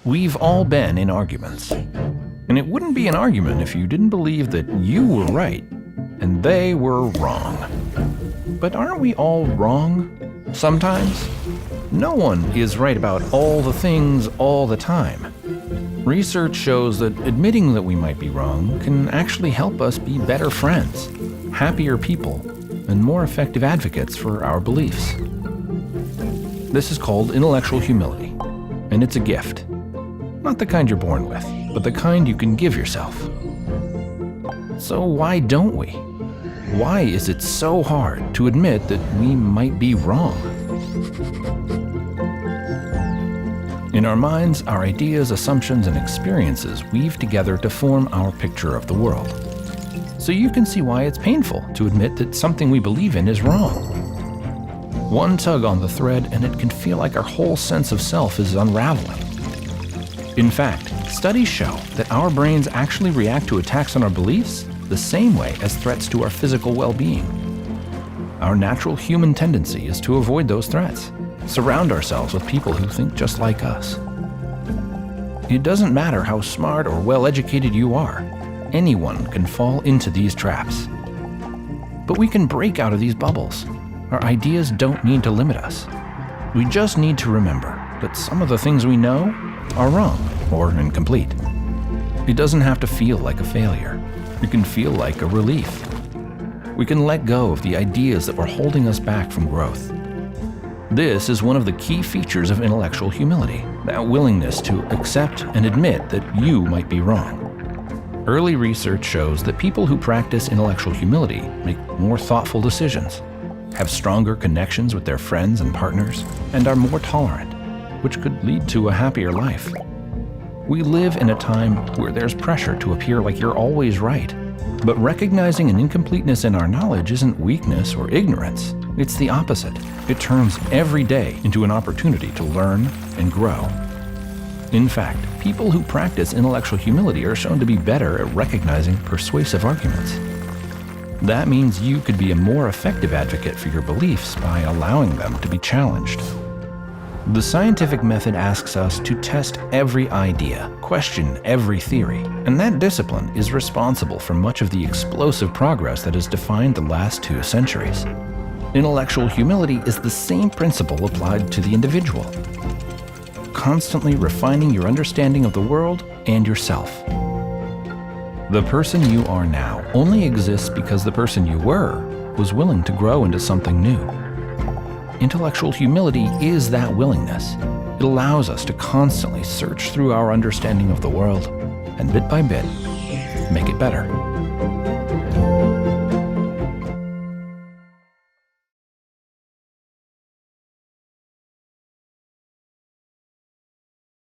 We've all been in arguments. And it wouldn't be an argument if you didn't believe that you were right and they were wrong. But aren't we all wrong sometimes? No one is right about all the things all the time. Research shows that admitting that we might be wrong can actually help us be better friends, happier people, and more effective advocates for our beliefs. This is called intellectual humility, and it's a gift. Not the kind you're born with, but the kind you can give yourself. So why don't we? Why is it so hard to admit that we might be wrong? In our minds, our ideas, assumptions, and experiences weave together to form our picture of the world. So you can see why it's painful to admit that something we believe in is wrong. One tug on the thread and it can feel like our whole sense of self is unraveling. In fact, studies show that our brains actually react to attacks on our beliefs the same way as threats to our physical well-being. Our natural human tendency is to avoid those threats, surround ourselves with people who think just like us. It doesn't matter how smart or well-educated you are, anyone can fall into these traps. But we can break out of these bubbles. Our ideas don't need to limit us. We just need to remember that some of the things we know are wrong or incomplete. It doesn't have to feel like a failure. It can feel like a relief. We can let go of the ideas that were holding us back from growth. This is one of the key features of intellectual humility, that willingness to accept and admit that you might be wrong. Early research shows that people who practice intellectual humility make more thoughtful decisions, have stronger connections with their friends and partners, and are more tolerant, which could lead to a happier life. We live in a time where there's pressure to appear like you're always right. But recognizing an incompleteness in our knowledge isn't weakness or ignorance. It's the opposite. It turns every day into an opportunity to learn and grow. In fact, people who practice intellectual humility are shown to be better at recognizing persuasive arguments. That means you could be a more effective advocate for your beliefs by allowing them to be challenged. The scientific method asks us to test every idea, question every theory, and that discipline is responsible for much of the explosive progress that has defined the last 2 centuries. Intellectual humility is the same principle applied to the individual, constantly refining your understanding of the world and yourself. The person you are now only exists because the person you were was willing to grow into something new. Intellectual humility is that willingness. It allows us to constantly search through our understanding of the world and bit by bit, make it better.